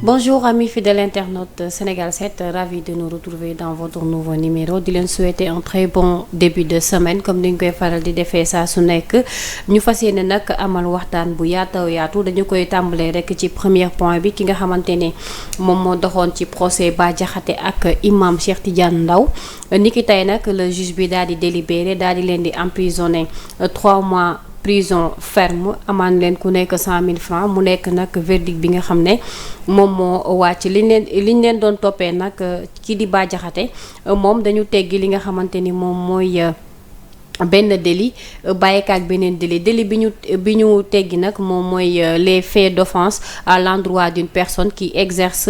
Bonjour amis fidèles internautes Sénégal 7, ravi de nous retrouver dans votre nouveau numéro di leen souhaiter un très bon début de semaine comme ni ñu koy faral di defee saa su nekk ñu fas yéene nag amal waxtaan bu yaatu dañu koy tàmbalee rek ci premier point bi ki nga xamante ne moom moo doxoon ci procès Bah Diakhaté ak imam Cheikh Tidiane Ndao niki tey nag le juge bi daal di délibéré daal di leen di emprisonné 3 mois. Prison ferme amaan leen ku nekk 100 000 francs mu nekk nag verdict bi nga xam ne moom moo wàcc liñ leen doon toppee nag kii di Bah Diakhaté moom dañu teggi li nga xamante ni moom mooy benn délit bàyyika ak beneen délit bi ñu teggi nag moom mooy les faits d'offense à l'endroit d'une personne qui exerce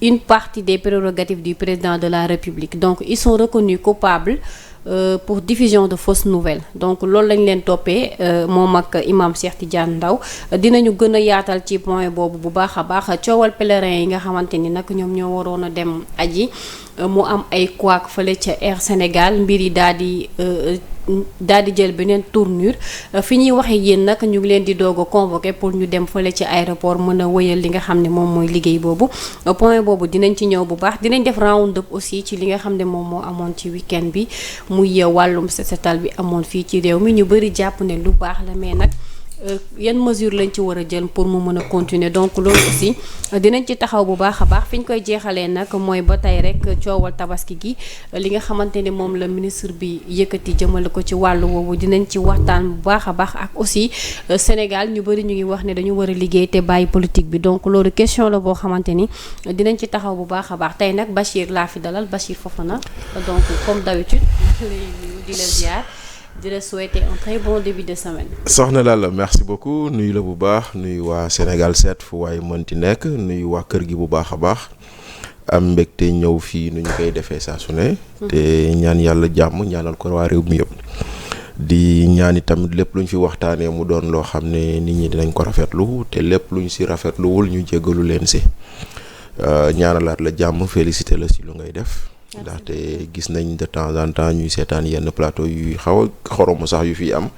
une partie des prérogatives du président de la République donc ils sont reconnus coupables pour diffusion de fausses nouvelles donc loolu lañ leen toppee moom ak imam Cheikh Tidiane Ndao dinañu gën a yaatal ci point boobu bu baax a baax coowal pèlerin yi nga xamante ni nag ñoom ñoo waroon a dem aji mu am ay couac fële ca Air Sénégal mbir yi daal di jël beneen tournure fi ñuy waxee yéen nag ñu ngi leen di doog a convoqué pour ñu dem fële ci aéroport mën a wëyal li nga xam ne moom mooy liggéey boobu point boobu dinañ ci ñëw bu baax dinañ def round up aussi ci li nga xam ne moom moo amoon ci week-end bi muy wàllum setal bi amoon fii ci réew mi ñu bëri jàpp ne lu baax la mais nag yan mesure lañ ci war a jël pour mu mën a continuer donc loolu aussi dinañ ci taxaw bu baax a baax fi ñu koy jeexalee nag mooy ba tey rek coowal tabaski gi li nga xamante ne moom la ministre bi yëkkati jëmale ko ci wàllu woowu dinañ ci waxtaan bu baax a baax ak aussi Sénégal ñu bëri ñu ngi wax ne dañu war a liggéey te bàyyi politique bi donc loolu question la boo xamante ni dinañ ci taxaw bu baax a baax tey nag Bachir laa fi dalal Bachir Fofana donc comme d'habitude di la ziar di la souhaiter un très bon début de semaine. soxna Lalla merci beaucoup nuyu la bu baax nuyu waa Sénégal 7 fu waaye mënti nekk nuyu waa kër gi bu baax a baax am mbégte ñëw fii nu ñu koy defee saa su ne. te ñaan yàlla jàmm ñaanal ko waa réew mi yëpp. di ñaani tamit lépp lu ñu fi waxtaanee mu doon loo xam ne nit ñi dinañ ko rafetlu te lépp lu ñu si rafetluwul ñu jéggalu leen si ñaanalaat la jàmm félicité la si lu ngay def. ndaxte gis nañ de temps en temps ñuy seetaan yenn plateau yuy xaw a xoromu sax yu fi am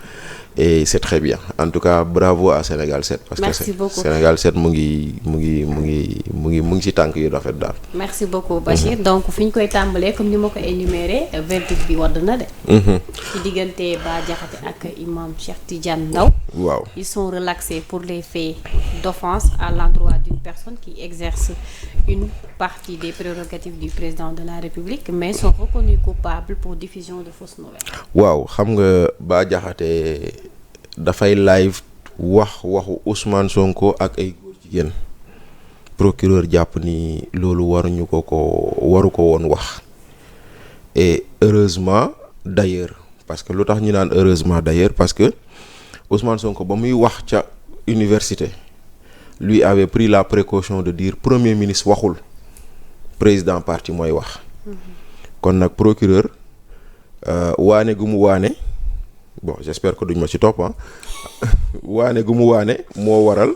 et c'est très bien en tout cas bravo à Sénégal 7 parce merci que beaucoup. Sénégal 7 mu ngi ci tànk yu rafet daal. merci beaucoup Bachir donc fi ñu koy tàmbalee comme ni ma ko énuméré verdict bi wadd na de. ci diggante Bah Diakhaté ak imam Cheikh Tidiane Ndao. waaw ils sont relaxés pour les faits d'offense à l'endroit d'une personne qui exerce une partie des prérogatives du président de la République mais sont reconnus coupables pour diffusion de fausses nouvelles. waaw xam nga Bah Diakhaté dafay live waxu Ousmane Sonko ak ay góor jigéen procureur jàpp ni loolu waru ko woon wax et heureusement d'ailleurs parce que lu tax ñu naan heureusement d'ailleurs parce que Ousmane Sonko ba muy wax ca université lui avait pris la précaution de dire premier ministre waxul président parti mooy wax kon nag procureur waane gu mu waane bon j'espère que duñ ma ci topp waane gu mu waane moo waral.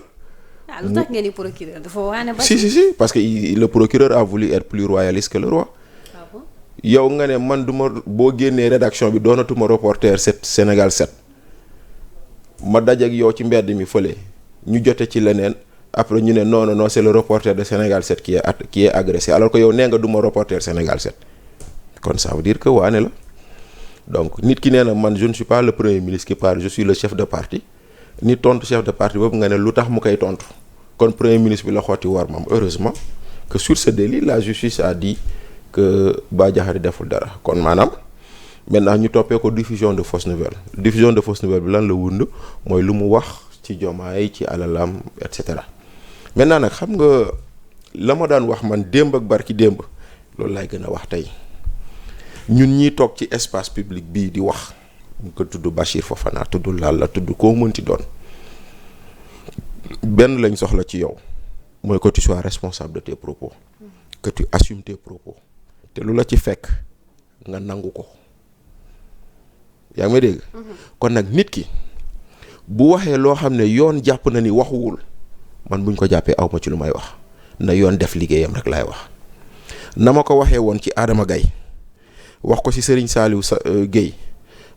lu tax ngeen di procureur dafa waane ba. si parce que le procureur a voulu être plus royaliste que le roi. Ah bon? yow nga ne man du ma boo génnee rédaction bi doonatuma reporter Sénégal 7 ma dajeek yow ci mbedd mi fële ñu jote ci leneen après ñu ne non c'est le reporter de Sénégal 7 qui est agressé alors que yow nee nga du ma reporter Sénégal 7 kon ça veut dire que waane la donc nit ki nee na man je ne suis pas le premier ministre qui parle je suis le chef de parti nit tontu chef de parti boobu nga ne lu tax mu koy tontu kon premier ministre bi la xotti war moom heureusement que sur ce délit la justice a dit que Bah Diakhaté deful dara kon maanaam maintenant ñu toppee ko diffusion de fausses nouvelles diffusion de fausses nouvelles bi lan la wund mooy lu mu wax ci Diomaye ci alalam et cetera maintenant nag xam nga la ma daan wax man démb ak barki démb loolu laay gën a wax tey ñun ñiy toog ci espace public bii di wax ñu ko tudd Bachir Fofana tudd Lalla tudd koo mënti doon benn lañ soxla ci yow mooy que tu sois responsable de tes propos que tu assumes tes propos te lu la ci fekk nga nangu ko yaa ngi may dégg kon nag nit ki bu waxee loo xam ne yoon jàpp na ni waxuwul man buñ ko jàppee awma ci lu may wax na yoon def liggéeyam rek laay wax na ma ko waxee woon ci Adama Gaye wax ko ci Serigne Saliou Gueye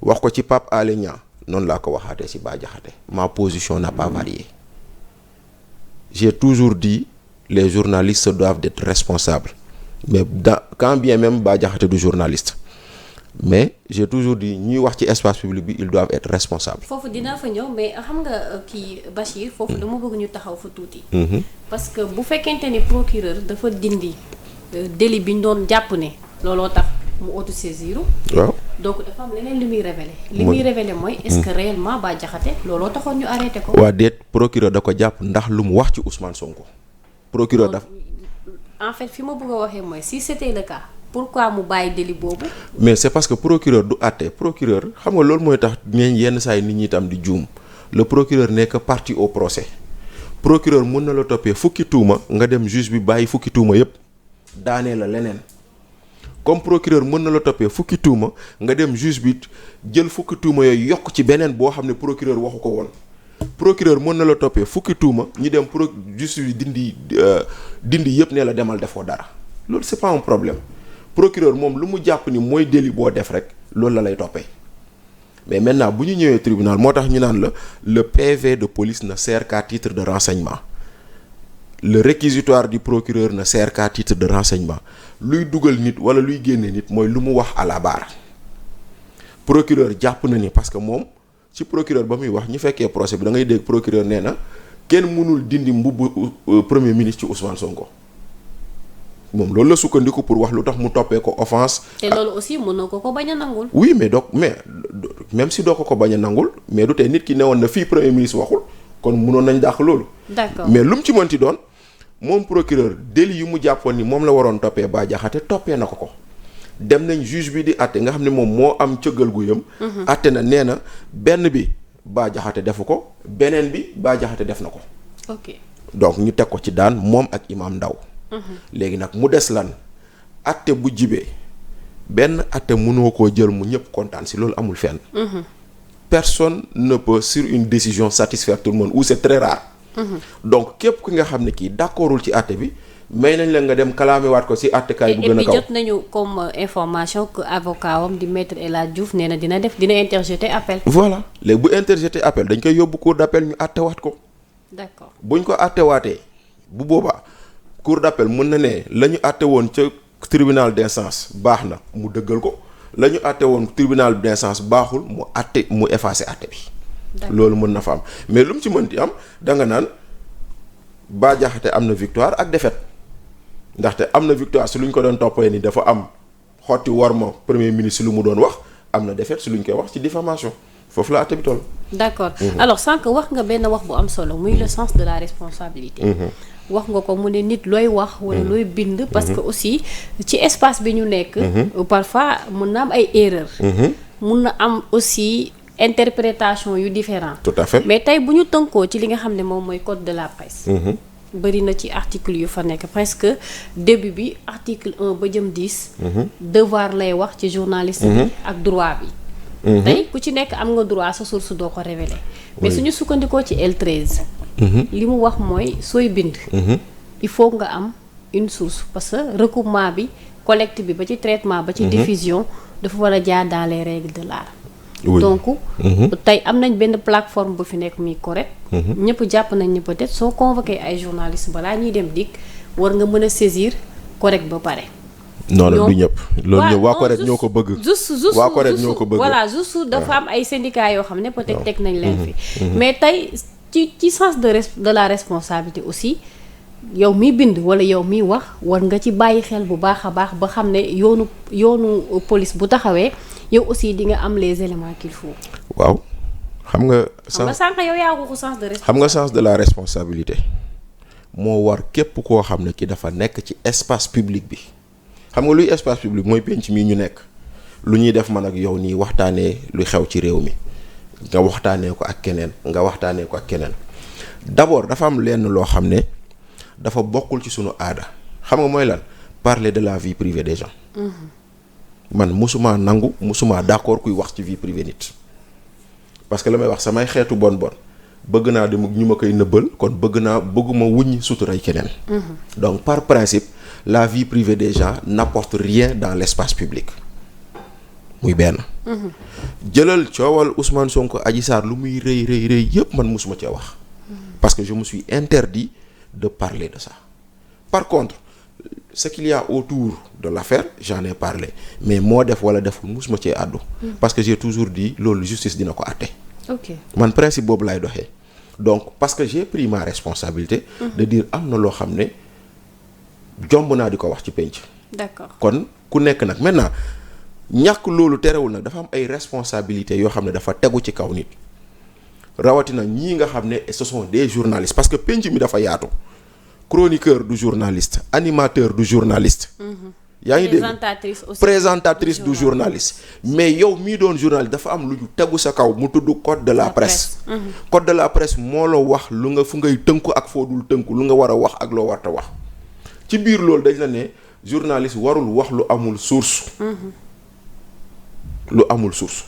wax ko ci Pape Alé Niang noonu laa ko waxaatee ci Bah Diakhaté ma position n'a pas varié j'ai toujours dit les journalistes doivent être responsables mais quand bien même Bah Diakhaté du journaliste mais j'ai toujours dit ñuy wax ci espace public bi ils doivent être responsables. foofu dinaa fa ñëw mais xam nga kii Bachir foofu dama bëgg ñu taxaw fa tuuti. parce que bu fekkente ni procureur dafa dindi délit bi ñu doon jàpp ne looloo tax mu autosaisir. waaw donc dafa am leneen li muy révélé. li muy révélé mooy est-ce que réellement Bah Diakhaté looloo taxoon ñu arrêté ko. waa déet procureur da ko jàpp ndax lu mu wax ci Ousmane Sonko. procureur daf en fait fi ma bëgg a waxee mooy si c'était le cas. pourquoi mu bàyyi délit boobu. mais c'est parce que procureur du àtte procureur xam nga loolu mooy tax yenn saa yi nit ñi itam di juum le procureur n'est que partie au procès procureur mën na la toppee fukki tuuma nga dem juge bi bàyyi fukki tuuma yépp daanee la leneen comme procureur mën na la toppee fukki tuuma nga dem juge bi jël fukki tuuma yooyu yokk ci beneen boo xam ne procureur waxu ko woon procureur mën na la toppee fukki tuuma ñu dem juge bi dindi yépp ne la demal defoo dara loolu c'est pas un problème. procureur moom lu mu jàpp ni mooy délit boo def rek loolu la lay toppee mais maintenant bu ñu ñëwee tribunal moo tax ñu naan la le PV de police ne sert qu'à titre de renseignement le réquisitoire du procureur ne sert qu'à titre de renseignement luy dugal nit wala luy génne nit mooy lu mu wax à la barre procureur jàpp na ni parce que moom ci procureur ba muy wax ñu fekkee procès bi da ngay dégg procureur nee na kenn mënul dindi mbubb premier ministre ci Ousmane Sonko. moom loolu la sukkandiku pour wax lu tax mu toppee ko offense. te loolu aussi mën na ko bañ a nangul. oui mais donc mais même si doo ko bañ a nangul mais du tey nit ki newoon na fii premier ministre waxul kon mënoon nañ dàq loolu. d'accord mais lu mu ci mënti doon moom procureur délit yu mu jàppoon ni moom la waroon toppee Bah Diakhaté toppee na ko dem nañ juge bi di àtte nga xam ne moom moo am cëggal gu yëm. àtte na nee na benn bi Bah Diakhaté defu ko beneen bi Bah Diakhaté def na ko. ok donc ñu teg ko ci daan moom ak Imam Ndaw léegi nag mu des lan atte bu jibee benn atte mënoo koo jël mu ñëpp kontaan si loolu amul fenn. Personne ne peut sur une décision satisfaire tout le monde ou c'est très rare. Donc képp ki nga xam ne kii d'accordul ci atte bi may nañ la nga dem kalaamewaat ko si attekaay bu gën a kaw. et puis jot nañu comme information que avocat wam di maître El Hadj Diouf nee na dina interjeter appel. voilà léegi bu interjeter appel dañ koy yóbbu cour d'appel ñu attewaat ko. d'accord buñ ko attewaatee bu boobaa. cour d'appel mën na ne la ñu àtte woon ca tribunal d'instance baax na mu dëggal ko la ñu àtte woon tribunal d'instance baaxul mu effacer àtte bi. loolu mën na fa am mais lu mu ci mënti am da nga naan Bah Diakhaté am na victoire ak défaite ndaxte am na victoire si lu ñu ko doon toppee ni dafa am xotti worma premier ministre lu mu doon wax am na défaite si lu ñu koy wax ci diffamation foofu la àtte bi toll. d'accord alors sànq wax nga benn wax bu am solo muy le sens de la responsabilité. wax nga ko mu ne nit looy wax wala looy bind parce que aussi ci espace bi ñu nekk parfois mun na am ay erreurs mun na am aussi interprétation yu différent tout à fait mais tey bu ñu tënkoo ci li nga xam ne moom mooy code de la presse bëri na ci article yu fa nekk presque début bi article 1 ba jëm 10 devoir lay wax ci journaliste bi ak droit bi tey ku ci nekk am nga droit sa source doo ko révéler mais suñu sukkandikoo ci L13 li mu wax mooy sooy bind il faut nga am une source parce que recoupement bi collecte bi ba ci traitement ba ci diffusion dafa war a jaar dans les règles de l'art donc tey am nañ benn plateforme bu fi nekk muy correct ñëpp jàpp nañ ni peut-être soo convoqué ay journalistes balaa ñuy dem dikk war nga mën a saisir correct ba pare non non du ñëpp loolu ñëpp waa correct ñoo ko bëgg juste waa correct ñoo ko bëgg voilà juste dafa am ay syndicats yoo xam ne peut-être teg nañ leen fi mais tey ci sens de la responsabilité aussi yow miy bind wala yow miy wax war nga ci bàyyi xel bu baax a baax ba xam ne yoonu police bu taxawee yow aussi di nga am les éléments qu'il faut. waaw xam nga sànq yow yaa waxu sens de responsabilité. xam nga sens de la responsabilité moo war képp koo xam ne ki dafa nekk ci espace public bi xam nga luy espace public mooy penc mi ñu nekk lu ñuy def man ak yow nii waxtaanee lu xew ci réew mi nga waxtaanee ko ak keneen nga waxtaanee ko ak keneen d'abord dafa am lenn loo xam ne dafa bokkul ci sunu aada xam nga mooy lan parler de la vie privée des gens. man musuma nangu musuma d'accord kuy wax ci vie privée nit parce que la may wax samay xeetu bon bëgg naa dem ñu ma koy nëbbal kon bëgguma wuññi suturay keneen. donc par principe la vie privée des gens n'apporte rien dans l'espace public muy benn. jëlal coowal Ousmane Sonko Adji Sarr lu muy rëy yëpp man musuma cee wax. parce que je me suis interdit de parler de ça par contre ce qu'il y a autour de l'affaire j'en ai parlé mais moo def wala deful musuma cee àddu parce que j'ai toujours dit loolu justice dina ko àtte. ok man principe boobu laay doxee donc parce que j'ai pris ma responsabilité. de dire am na loo xam ne jomb naa di ko wax ci penc. d'accord kon ku nekk nag maintenant ñàkk loolu terewul nag dafa am ay responsabilités yoo xam ne dafa tegu ci kaw nit rawatina ñii nga xam ne ce sont des journalistes parce que penc mi dafa yaatu. chroniqueur du journaliste animateur du journaliste. yaa ngi dégg présentatrice du journaliste. mais yow mii doon journaliste dafa am lu ñu tegu sa kaw mu tudd code de la presse. code de la presse moo la wax lu nga fu ngay tënku ak foo dul tënku lu nga war a wax ak loo warta wax ci biir loolu dañ la ne journaliste warul wax lu amul source. lu amul source.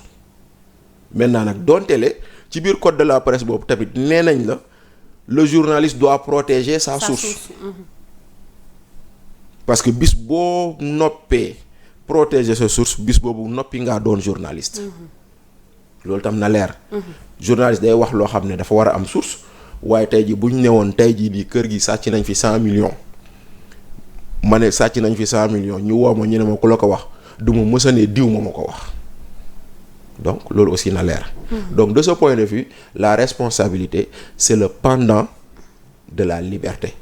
maintenant nag doontele ci biir code de la presse boobu tamit nee nañ la. le journaliste doit protéger sa source. parce que bis boo noppee protéger sa source bis boobu noppi ngaa doon journaliste. loolu tam na leer. journaliste day wax loo xam ne dafa war a am source waaye tey ji bu ñu newoon tey jii di kër gi sàcc nañ fi 100 millions ma ne sàcc nañ fi 100 millions ñu woo ma ñu ne ma ku la ko wax du ma mës a ne diw ma ko wax donc loolu aussi na leer. donc de ce point de vue la responsabilité c'est le pendant de la liberté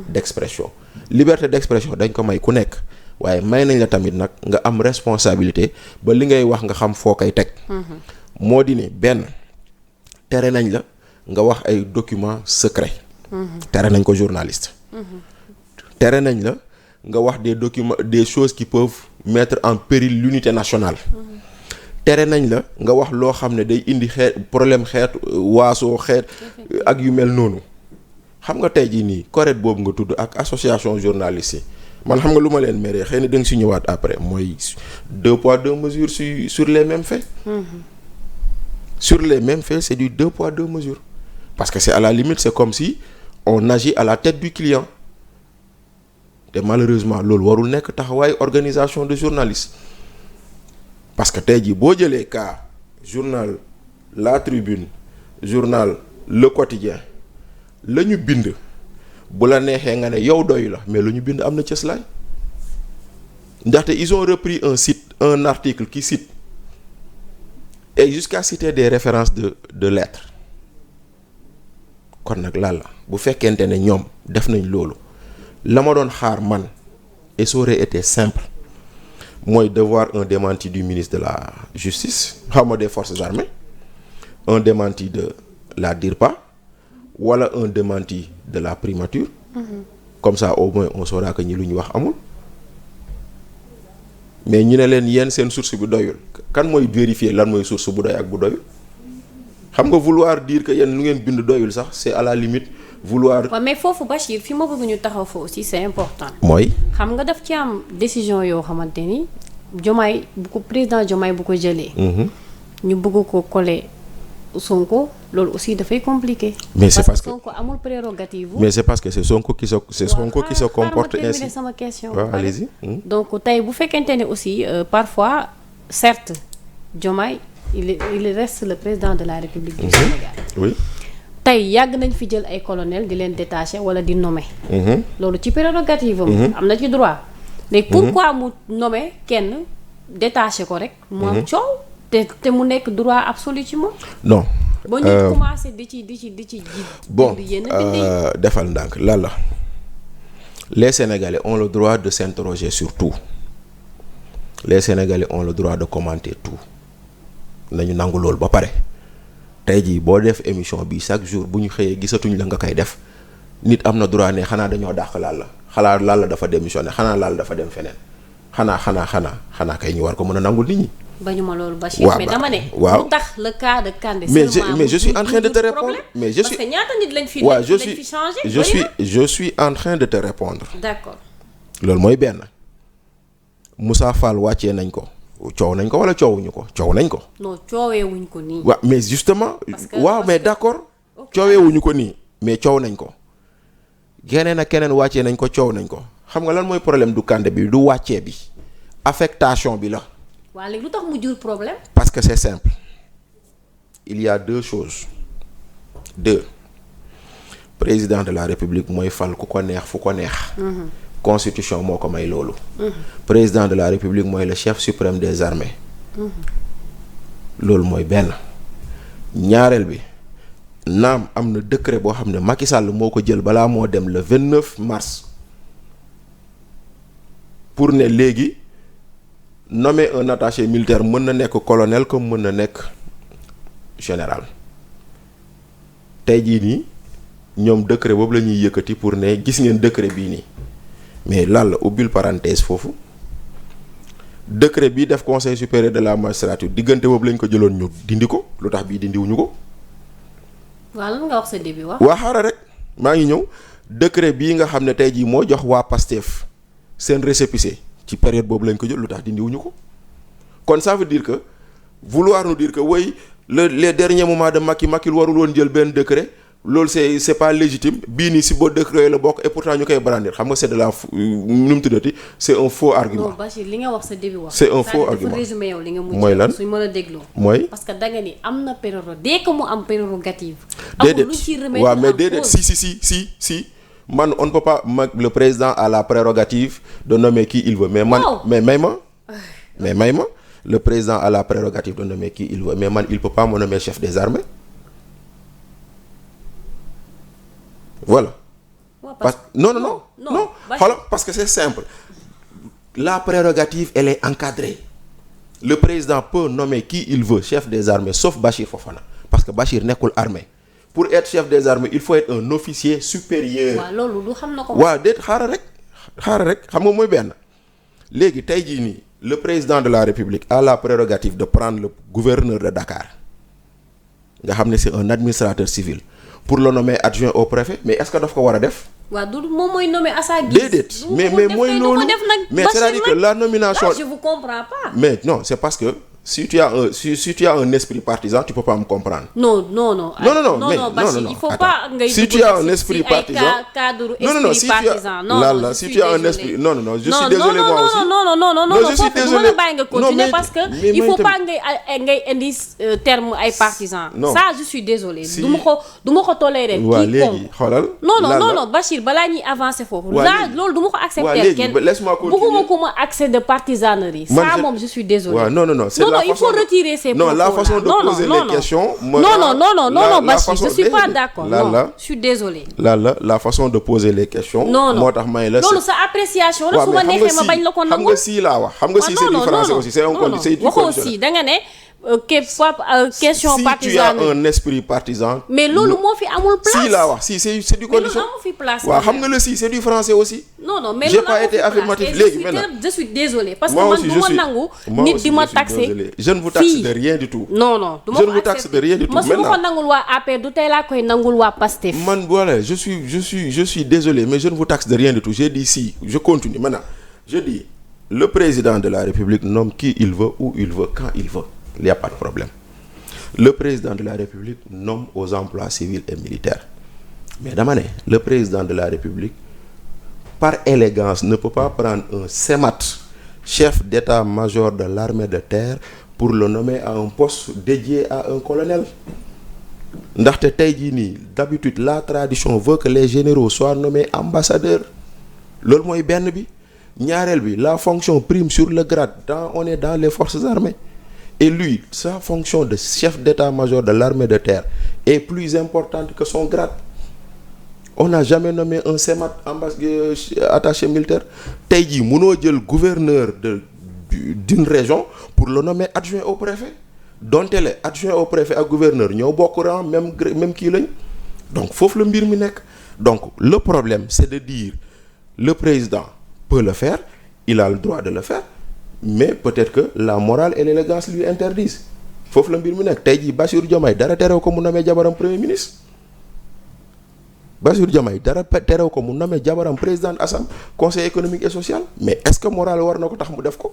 d'expression. liberté d'expression dañ ko may ku nekk waaye may nañ la tamit nag nga am responsabilité ba li ngay wax nga xam foo koy teg. moo di ne benn tere nañ la nga wax ay documents secrets. tere nañ ko journaliste. tere nañ la nga wax des documents des choses qui peuvent mettre en péril l'unité nationale. tere nañ la nga wax loo xam ne day indi xeet problème xeet waasoo xeet ak yu mel noonu xam nga tey jii nii correct boobu nga tudd ak association journaliste yi man xam nga lu ma leen meree xëy na da nga si ñëwaat après mooy 2 poids 2 mesures sur les mêmes faits. Sur les mêmes faits c'est du 2 poids 2 mesures parce que c'est à la limite c'est comme si on agit à la tête du client te malheureusement loolu warul nekk taxawaay organisation de journalistes. parce que tey jii boo jëlee cas journal La Tribune journal Le Quotidien la ñu bind bu la neexee nga ne yow doy la mais la ñu bind am na cëslaay ndaxte ils ont repris un article qui cite et jusqu'à citer des références de lettres kon nag lan la bu fekkente ne ñoom def nañ loolu la ma doon xaar man et ça aurait été simple mooy de voir un démenti du ministre de la justice xawma des forces armées un démenti de la DIRPA wala un démenti de la primature. Comme ça au moins on saura que ñi lu ñu wax amul mais ñu ne leen yéen seen source bi doyul kan mooy vérifier lan mooy source bu doy ak bu doyul xam nga vouloir dire que yéen lu ngeen bind doyul sax c'est à la limite vouloir. waaw mais foofu Bachir fi ma bëgg ñu taxaw fa aussi c'est important. mooy. xam nga daf ci am décision yoo xamante ni Diomaye bu ko président Diomaye bu ko jëlee. ñu bëgg ko coller Sonko loolu aussi dafay compliqué. mais c'est parce que Sonko amul prérogative. mais c'est parce que c'est Sonko qui se comporte ainsi. sama question. waaw allez-y. donc tey bu fekkente ne aussi parfois certes Diomaye il reste le président de la République du Sénégal. oui. tey yàgg nañ fi jël ay colonel di leen détacher wala di nommer. loolu ci prérogative am na ci droit. léegi pourquoi mu nommer kenn détacher ko rek. mu am coow te mu nekk droit absolu ci moom. non. ba ñu commencé di ci bon defal ndànk lan la les Sénégalais ont le droit de s'interroger sur tout les Sénégalais ont le droit de commenter tout nañu nangu loolu ba pare. tey jii boo def émission bi chaque jour bu ñu xëyee gisatuñ la nga koy def nit am na droit ne xanaa dañoo dàq Lalla dafa démissionné xanaa Lalla dafa dem feneen xanaa kay ñu war ko mën a nangul nit ñi. bañu ma loolu Bachir. mais dama ne. waaw lu tax le cas de Kandé. mais je suis en train de te répondre. mais je suis parce que ñaata nit lañ fi. waaw changé. je suis en train de te répondre. d'accord. loolu mooy benn Moussa Fall wàccee nañ ko. coow nañ ko wala coowuñu ko coow nañ ko. non coowee wuñ ko nii. waaw mais justement. waaw mais d'accord. coowee wuñu ko nii mais coow nañ ko. geneen ak keneen wàccee nañ ko coow nañ ko xam nga lan mooy problème du Kandé bi du wàccee bi affectation bi la. waaw léegi lu tax mu jur problème. parce que c'est simple il y a deux choses président de la république mooy fal ku ko neex fu ko neex. constitution moo ko may loolu. président de la république mooy le chef suprême des armées. loolu mooy benn. ñaareel bi naam am na décret boo xam ne Macky Sall moo ko jël balaa moo dem le 29 mars pour ne léegi nommer un attaché militaire mën na nekk colonel comme mën na nekk général. tey jii nii ñoom décret boobu la ñuy yëkkati pour ne gis ngeen décret bii nii mais lan la ubbil parenthèse foofu décret bii def conseil supérieur de la magistrature diggante boobu lañ ko jëloon ñu dindi ko lu tax bii dindiwuñu ko. waaw lan nga wax sa début wax. waa xaaral rek maa ngi ñëw décret bii nga xam ne tey jii moo jox waa PASTEF seen récépissé ci période boobu lañ ko jël lu tax dindiwuñu ko kon ça veut dire que vouloir nous dire que oui les derniers moments de Macky warul woon jël benn décret loolu c'est pas légitime bii nii si boo décret la bokk et pourtant ñu koy brandir xam nga c'est de la nu mu tuddati c'est un faux argument. non Bachir li nga wax sa début wax. c'est un faux argument dafa résumé yow li nga mujj. mooy lan suñ mën a dégloo. mooy parce que da nga ni am na dès que mu am prérogative. déedéet amul lu ci remettre waaw mais en déedéet cause. si man on ne peut pas le président a la prérogative de nommer qui il veut mais man mais may ma le président a la prérogative de nommer qui il veut mais man il peut pas me nommer chef des armées voilà. parce que non xoolal parce que c'est simple la prérogative elle est encadrée le président peut nommer qui il veut chef des armées sauf Bachir Fofana parce que Bachir nekkul armée pour être chef des armées il faut être un officier supérieur. waaw loolu du xam na ko. waaw déet xaaral rek xam nga mooy benn léegi tey jii nii le président de la République a la prérogative de prendre le gouverneur de Dakar nga xam ne c'est un administrateur civil pour le nommer adjoint au préfet mais est-ce que daf ko war a def. waaw du moom mooy nommer à sa guise. déedéet mais mooy loolu mais c'est-à-dire que la nomination. là je vous comprends pas. mais non c'est parce que si tu as un esprit partisan tu peux pas me comprendre. non Bachir il faut pas ngay si tu as un esprit partisan cadre esprit partisan non si tu as un esprit non je suis désolé moi aussi non je suis désolé foofu mën a bàyyi nga continuer parce que il faut pas ngay indi terme ay partisans. ça je suis désolé. du ma ko tolérer. waaw léegi xoolal. non Bachir balaa ñuy avancer foofu. là loolu du ma ko accepter kenn laisse-moi continuer bëgguma ko ma accès de partisanerie. ça moom je suis désolé. waaw non il faut retirer ces propos là. non la façon de poser les questions. non Bachir je suis pas d'accord. non je suis désolé. la façon de poser les questions. moo tax may la. loolu sa appréciation la su ma neexee ma bañ la ko nangu. xam nga si laa wax xam nga si c'est du français aussi c'est un conditionnel. waxoo si da nga ne. question partisanerie si tu as un esprit partisan. mais loolu moo fi amul place. si laa wax si c'est du condition. mais loolu amu fi place. waaw xam nga le si c'est du français aussi. non mais j'ai pas été affirmatif léegi maintenant. je suis désolé parce que man du ma nangu. nit di ma taxé je ne vous taxe de rien du tout. non je ne vous taxe de rien du tout. ma su ma ko nangul waa APR du tey laa koy nangul waa PASTEF. man voilà je suis désolé mais je ne vous taxe de rien du tout j'ai dit si je continue maintenant je dis le président de la République nomme qui il veut où il veut quand il veut. Il n'y a pas de problème. Le président de la République nomme aux emplois civils et militaires. Mais dama ne le président de la République par élégance ne peut pas prendre un CEMAT chef d'état-major de l'armée de terre pour le nommer à un poste dédié à un colonel. ndaxte tey jii nii d'habitude la tradition veut que les généraux soient nommés ambassadeurs loolu mooy benn bi ñaareel bi la fonction prime sur le grade on est dans les forces armées. Et lui, sa fonction de chef d'état-major de l'armée de terre est plus importante que son grade. On n'a jamais nommé un CEMAT attaché militaire. Tey jii mënoo jël gouverneur d'une région pour le nommer adjoint au préfet. donte le adjoint au préfet ak gouverneur ñoo bokk rang même kii lañ. donc foofu la mbir mi nekk. donc le problème c'est de dire le président peut le faire, il a le droit de le faire. mais peut-être que la morale et l'élégance lui interdisent foofu la mbir mi nekk tey jii Bassirou Diomaye dara terew ko mu namee jabaram premier ministre Bassirou Diomaye dara terew ko mu namee jabaram président assemblée conseil économique et social mais est-ce que morale war na ko tax mu def ko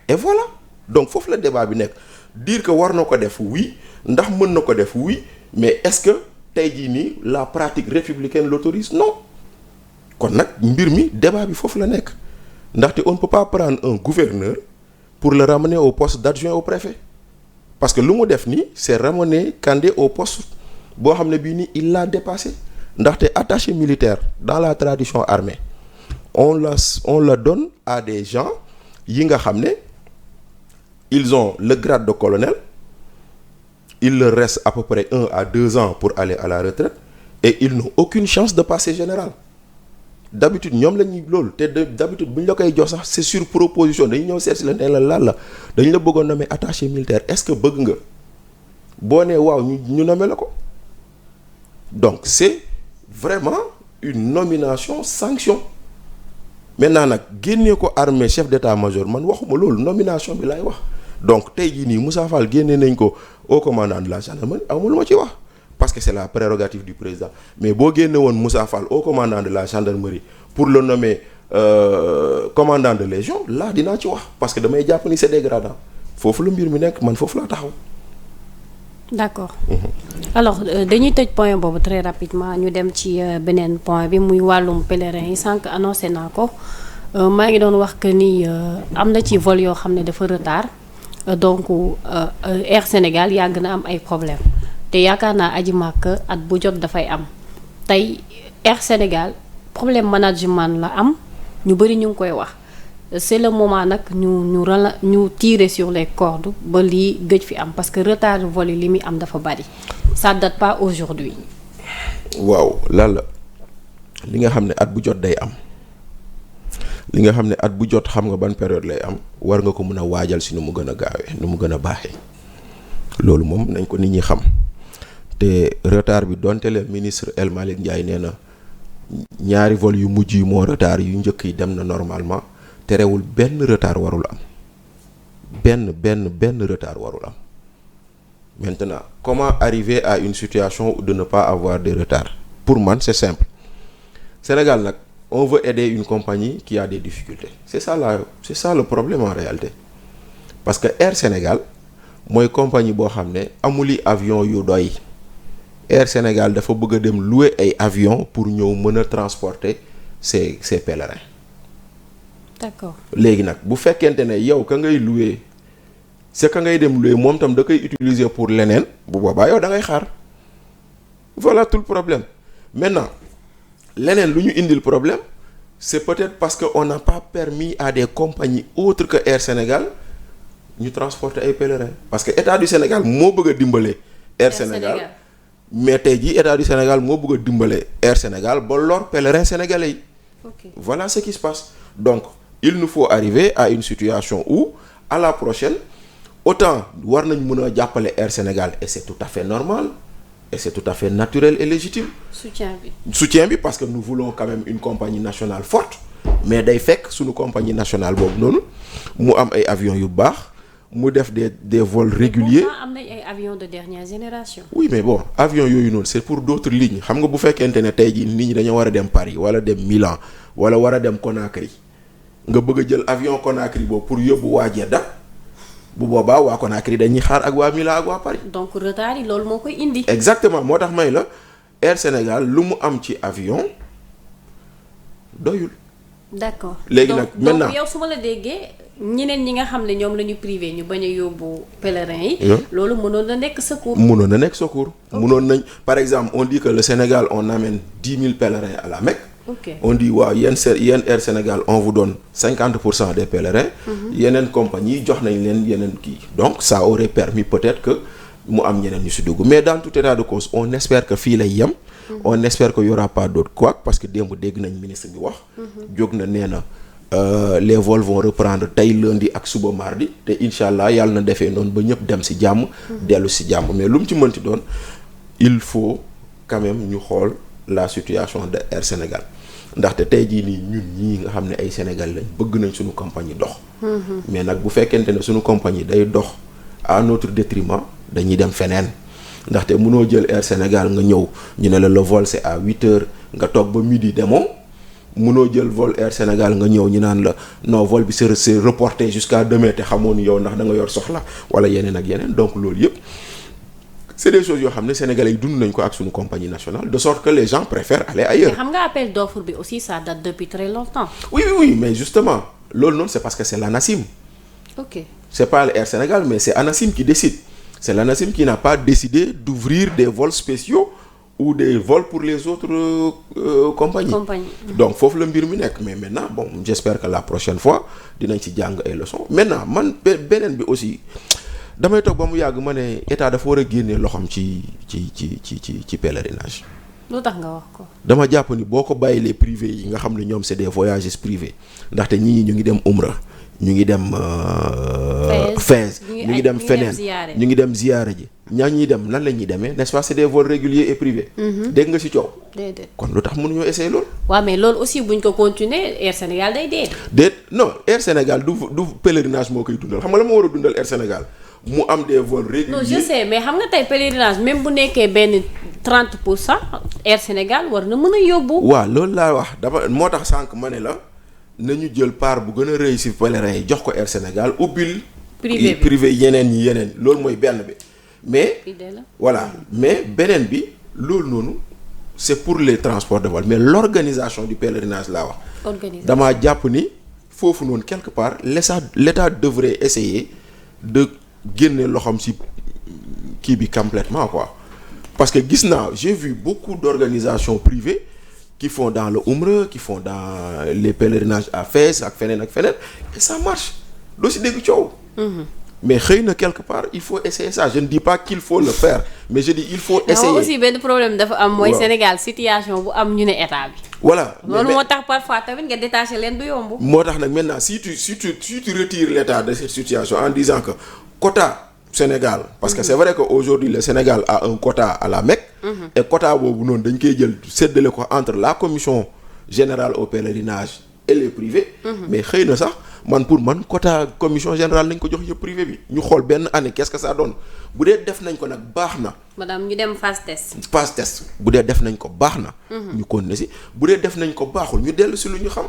et voilà donc foofu la débat bi nekk dire que war na ko def oui ndax mën na ko def oui mais est-ce que tey jii nii la pratique républicaine l'autorise non kon nag mbir mi débat bi foofu la nekk. ndaxte on ne peut pas prendre un gouverneur pour le ramener au poste d'adjoint au préfet parce que lu mu def nii c'est ramener Kandé au poste boo xam ne bii nii il l'a dépassé ndaxte attaché militaire dans la tradition armée on la donne à des gens yi nga xam ne ils ont le grade de colonel, il leur reste à peu près 1 à 2 ans pour aller à la retraite et ils n'ont aucune chance de passer général. D'habitude ñoom la ñuy loolu te d'habitude bu ñu la koy jox sax c'est sur proposition dañu ñëw seet si la ne la lan la dañu la bëggoon nommer attaché militaire est-ce que bëgg nga boo nee waaw ñu nommer la ko. Donc c'est vraiment une nomination sanction maintenant nag génnee ko armée chef d'état-major man waxuma loolu nomination bi laay wax donc tey jii nii Moussa Fall génnee nañ ko au commandant de la gendarmerie amul lu ma ci wax parce que c'est la prérogative du président mais boo génne woon Moussa Fall au commandant de la gendarmerie pour le nommer commandant de légion là dinaa ci wax parce que damay jàpp ni c'est dégradant foofu la mbir mi nekk man foofu laa taxaw. D'accord. Alors dañuy tëj point boobu très rapidement ñu dem ci beneen point bi muy wàllum pèlerin yi sànq annoncé naa ko maa ngi doon wax que ni am na ci vol yoo xam ne dafa retard donc Air Sénégal yàgg na am ay problème te yaakaar naa aji màkk at bu jot dafay am tey Air Sénégal problème management la am ñu bëri ñu ngi koy wax c'est le moment nag ñu tirer sur les cordes ba lii gëj fi am parce que retard de vol yi li muy am dafa bari ça date pas aujourd'hui. waaw lan la li nga xam ne at bu jot day am li nga xam ne at bu jot xam nga ban période lay am war nga ko mën a waajal si nu mu gën a gaawee nu mu gën a baaxee loolu moom nañ ko nit ñi xam te retard bi donte le ministre El Malick Ndiaye nee na ñaari vol yu mujj yi moo retard yu njëkk yi dem na normalement terewul benn retard warul am benn retard warul am maintenant comment arriver à une situation de ne pas avoir de retard pour man c'est simple Sénégal nag on veut aider une compagnie qui a des difficultés c'est ça le problème en réalité parce que Air Sénégal mooy compagnie boo xam ne amuli avion yu doy Air Sénégal dafa bëgg a dem louer ay avions pour ñëw mën a transporter ces pèlerins. D'accord. léegi nag bu fekkente ne yow ka ngay louer c'est ka ngay dem louer moom tam da koy utiliser pour leneen bu boobaa yow da ngay xaar voilà tout le problème maintenant leneen lu ñu indil problème c'est peut-être parce que on n'a pas permis à des compagnies autres que Air Sénégal ñu transporter ay pèlerins parce que état du Sénégal moo bëgg a dimbale Air Sénégal mais tey jii état du Sénégal moo bëgg a dimbale Air Sénégal ba lor pèlerins sénégalais yi. Okay. Voilà ce qui se passe donc il nous faut arriver à une situation où à la prochaine autant war nañ mën a jàppale Air Sénégal et c'est tout à fait normal et c'est tout à fait naturel et légitime. soutien bi parce que nous voulons quand même une compagnie nationale forte mais day fekk suñu compagnie nationale boobu noonu mu am ay avions yu baax mu def des vols réguliers. am nañ ay avions de dernière génération. oui mais bon avions yooyu noonu c'est pour d'autres lignes xam nga bu fekkente ne tey jii nit ñi dañoo war a dem Paris wala dem Milan wala war a dem Conakry nga bëgg a jël avion Conakry boobu pour yóbbu waa Jeddah bu boobaa waa Conakry dañuy xaar ak waa Milan ak waa Paris. donc retard yi loolu moo koy indi. exactement moo tax may la Air Sénégal lu mu am ci avion doyul. d'accord léegi nag maintenant donc yow su ma la déggee ñeneen ñi nga xam ne ñoom la ñu privé ñu bañ a yóbbu pèlerins yi. loolu mënoon na nekk secours. mënoon na nekk secours. mënoon nañ par exemple on dit que le Sénégal on amène 10 000 pèlerins à la Mecque. Okay. On dit waaw yéen Air Sénégal on vous donne 50% des pèlerins. yeneen compagnie jox nañ leen yeneen kii. donc ça aurait permis peut-être que mu am ñeneen ñu si dugg mais dans tout état de cause on espère que fii lay yem. on espère que y aura pas d'autres couacs parce que démb dégg nañ ministre bi wax. jóg na nee na les vols vont reprendre tey lundi ak suba mardi te incha allah yàlla na defee noonu ba ñëpp dem si jàmm. dellu si jàmm mais lu mu ci mënti doon il faut quand même ñu xool la situation de Air Sénégal. ndaxte tey jii nii ñun ñii nga xam ne ay Sénégal lañ bëgg nañ suñu compagnie dox. mais nag bu fekkente ne suñu compagnie day dox à notre détriment dañuy dem feneen ndaxte mënoo jël Air Sénégal nga ñëw ñu ne la le vol c'est à 8h nga toog ba midi demoo mënoo jël vol Air Sénégal nga ñëw ñu naan la non vol bi c'est reporté jusqu'à demain te xamoon yow ndax da nga yor soxla wala yeneen ak yeneen donc loolu yëpp. c'est des choses yoo xam ne sénégalais yi dund nañ ko ak suñu compagnie nationale de sorte que les gens préfèrent aller ailleurs. mais xam nga appel d'offre bi aussi ça date depuis très longtemps. oui mais justement loolu noonu c'est parce que c'est l'ANACIM. ok c'est pas Air Sénégal mais c'est ANACIM qui décide c'est l'ANACIM qui n'a pas décidé d'ouvrir des vols spéciaux ou des vols pour les autres compagnies. Donc foofu la mbir mi nekk mais maintenant bon j'espère que la prochaine fois dinañ ci jàng ay leçons maintenant man beneen bi aussi damay toog ba mu yàgg ma ne état dafa war a génnee loxoom ci pèlerinage. lu tax nga wax ko. dama jàpp ni boo ko bàyyi les privés yi nga xam ne ñoom c'est des voyages privés ndaxte ñii ñu ngi dem Umra ñu ngi dem. Fès ñu ngi dem feneen ñu ngi dem ziyaara ji. ñaa ñuy dem nan la ñuy demee n'est-ce pas c'est des vols réguliers et privés. dégg nga ci coow. déedéet kon lu tax mënuñoo essayer loolu. waaw mais loolu aussi buñ ko continuer Air Sénégal day dee. non Air Sénégal du pèlerinage moo koy dundal xam nga la moo war a dundal Air Sénégal mu am des vols réguliers. non je sais mais xam nga tey pèlerinage même bu nekkee benn 30% Air Sénégal war na mën a yóbbu. waaw loolu laa wax dafa moo tax sànq ma ne la nañu jël part bu gën a rëy ci pèlerin yi jox ko Air Sénégal ubbil. privé yeneen loolu mooy benn bi. mais voilà mais beneen bi loolu noonu c'est pour les transports de vol mais l'organisation du pèlerinage laa wax. damaa jàpp ni foofu noonu quelque part l'État devrait essayer de génne loxoom ci kii bi complètement quoi parce que gis naa j'ai vu beaucoup d'organisations privées qui font dans le Umra qui font dans les pèlerinages à Fès ak feneen et ça marche doo ci dégg coow. mais xëy na quelque part il faut essayer ça je ne dis pas qu'il faut le faire mais je dis il faut essayer. non aussi benn problème dafa am mooy Sénégal situation bu am ñu ne état bi. voilà loolu moo tax parfois tamit nga détacher leen du yomb. moo tax nag maintenant si tu retires l'état de cette situation en disant que quota Sénégal parce que c'est vrai que aujourd'hui le Sénégal a un quota à la Mecque. et quota boobu noonu dañ koy jël séddale ko entre la commission générale au pèlerinage et les privés. mais xëy na sax. pour man quota commission générale nañ ko jox yëpp privé bi ñu xool benn année qu'est-ce que ça donne bu dee def nañ ko nag baax na. madame ñu dem phase test. bu dee def nañ ko baax na. ñu continuer si bu dee def nañ ko baaxul ñu dellu si lu ñu xam.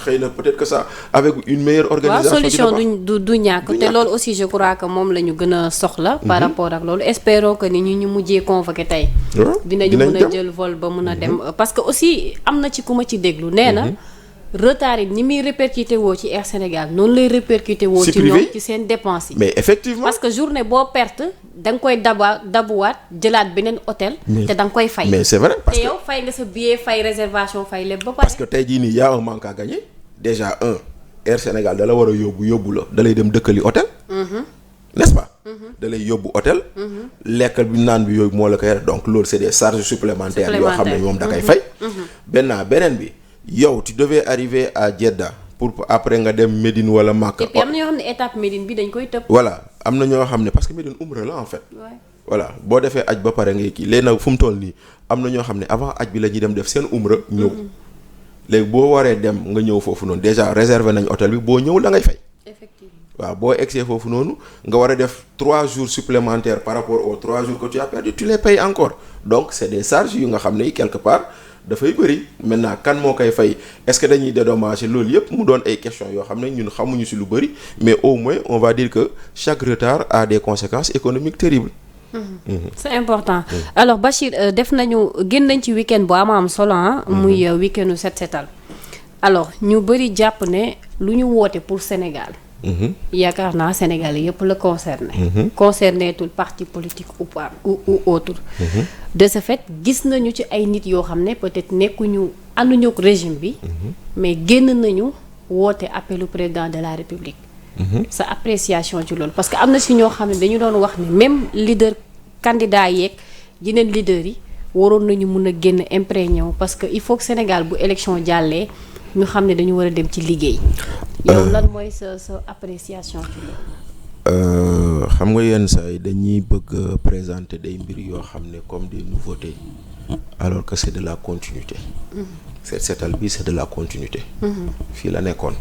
xëy na peut-être que ça avec une meilleure organisation. solution du ñàkk te loolu aussi je crois que moom la ñu gën a soxla. par rapport ak loolu espérons que ni ñu mujjee convoqué tey. dinañu mën a jël vol ba mën a dem parce que aussi am na ci ku ma ci déglu nee na. retard yi ni muy répercuté woo ci Air Sénégal noonu lay répercuté woo ci ñoom ci seen dépenses yi. mais effectivement parce que journée boo perte da nga koy dabuwaat jëlaat beneen hôtel. te da nga koy fay. mais c'est vrai parce que te yow fay nga sa billet fay réservation fay lépp ba pare. parce que tey jii nii y a un manque à gagner déjà Air Sénégal da la war a yóbbu la da lay dem dëkkali hôtel. n'est-ce pas. da lay yóbbu hôtel. lekk bi naan bi yooyu moo la koy yore donc loolu c'est des charges supplémentaires yoo xam ne moom da koy fay. beneen bi. yow tu devais arriver à Jeddah pour après nga dem Médine wala Makka. et puis am na ñoo xam ne étape Médine bi dañ koy tëb. voilà am na ñoo xam ne parce que Médine Umra la en fait. voilà boo defee aj ba pare ngay kii léegi nag fu mu toll nii am na ñoo xam ne avant aj bi la ñuy dem def seen Umra ñëw. léegi boo waree dem nga ñëw foofu noonu déjà réservé nañ hôtel bi boo ñëw da ngay fay. effectivement waaw boo egsee foofu noonu nga war a def 3 jours supplémentaires par rapport aux 3 jours que tu as perdu tu les payes encore donc c'est des charges yu nga xam ne quelque part. dafay bëri maintenant kan moo koy fay est-ce que dañuy dédommager loolu yëpp mu doon ay questions yoo xam ne ñun xamuñu ci lu bëri mais au moins on va dire que chaque retard a des conséquences économiques terribles. c'est important. alors Bachir def nañu génn nañ ci week-end bu am solo muy week-endu set setal alors ñu bëri jàpp ne lu ñu woote pour Sénégal. yaakaar naa Sénégal yëpp la concerné tul parti politique ou autre. de ce fait gis nañu ci ay nit yoo xam ne peut-être nekkuñu ànduñu ak régime bi. mais génn nañu woote appelu président de la République. sa appréciation ci loolu parce que am na si ñoo xam ne dañu doon wax ne même leader candidat yeeg yeneen leaders yi waroon nañu mun a génn imprégné wu parce que il faut que Sénégal bu élection jàllee ñu xam ne dañu war a dem ci liggéey. yow lan mooy sa appréciation ci loolu. xam nga yenn saa yi dañuy bëgg présenter day mbir yoo xam ne comme des nouveautés alors que c'est de la continuité. Set setal bi c'est de la continuité. fii la nekkoon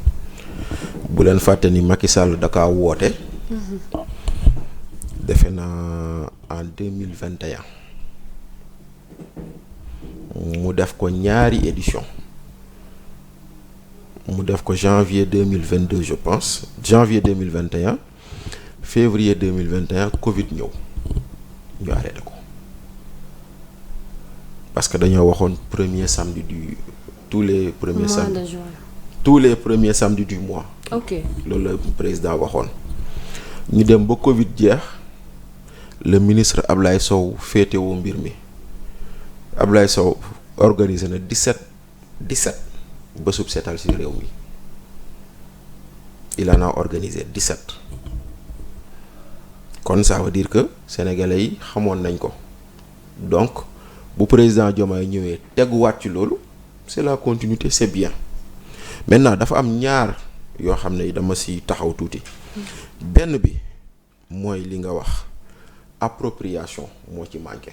bu leen fàtte ni Macky Sall da kaa woote. defe naa en 2021 mu def ko ñaari édition mu def ko janvier 2022 je pense janvier 2021 février 2021 Covid ñëw ñu arrêté ko parce que dañoo waxoon premier samedi du tous les premiers samedis tous les premiers samedis du mois. ok loolu la président waxoon ñu dem ba Covid jeex le ministre Ablaye Sow féetewoo mbir mi Ablaye Sow organisé na 17 bésub seetal ci réew mi il en a organisé 17 kon ça veut dire que sénégalais yi xamoon nañ ko donc bu président Diomaye ñëwee teguwaat ci loolu c'est la continuité, c'est bien. Maintenant dafa am ñaar yoo xam ne dama ci taxaw tuuti benn bi mooy li nga wax appropriation moo ci manqué.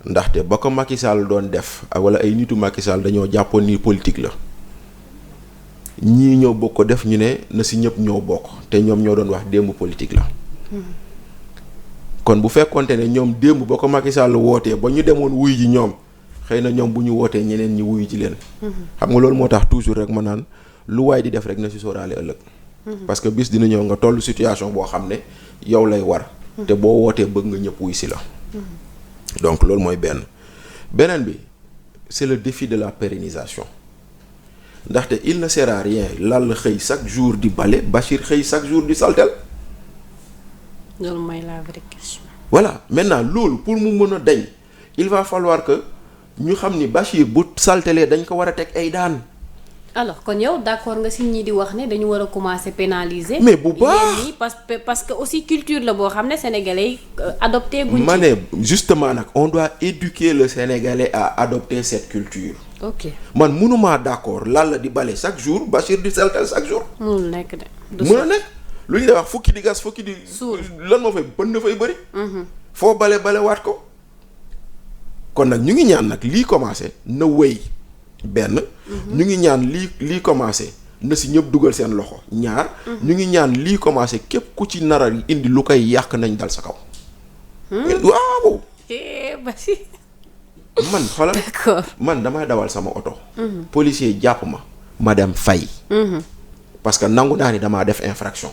ndaxte ba ko Macky Sall doon def wala ay nitu Macky Sall dañoo jàppoon ni politique la ñii ñoo bokk ko def ñu ne na ci ñëpp ñoo bokk te ñoom ñoo doon wax démb politique la. kon bu fekkonte ne ñoom démb ba ko Macky Sall wootee ba ñu demoon wuyu ji ñoom xëy na ñoom bu ñu wootee ñeneen ñi wuyu ji leen. xam nga loolu moo tax toujours rek ma naan lu waay di def rek na ci sóoraale ëllëg. parce que bis dina ñëw nga toll situation boo xam ne yow lay war. te boo wootee bëgg nga ñëpp wuy si la. donc loolu mooy beneen bi c'est le défi de la pérennisation ndaxte il ne sert à rien lal xëy chaque jour di bale Bachir xëy chaque jour di saltel. loolu mooy la vraie question. voilà maintenant loolu pour mu mën a dañ il va falloir que ñu xam ni Bachir bu saltelee dañ ko war a teg ay daan. alors kon yow d'accord nga ci ñi di wax ne dañu war a commencer pénaliser. mais bu baax parce que aussi culture la boo xam ne sénégalais yi adopté guñ ci. ma ne justement nag on doit éduquer le sénégalais à adopter cette culture. ok man mënumaa d'accord lan la di bale chaque jour Bachir di saltel chaque jour. mënul nekk de. mën a nekk lu ñu lay wax fukki di gas fukki di. suul lan moo fay bën na fay bëri. foo bale waat ko. kon nag ñu ngi ñaan nag lii commencé na wéy. benn ñu ngi ñaan lii commencé na ci ñëpp dugal seen loxo ñaar ñu ngi ñaan lii commencé képp ku ci nara indi lu koy yàq nañ dal sa kaw. waaw. man xoolal d'accord man damay dawal sama oto. policier jàpp ma dem fay. parce que nangu naa ni damaa def infraction.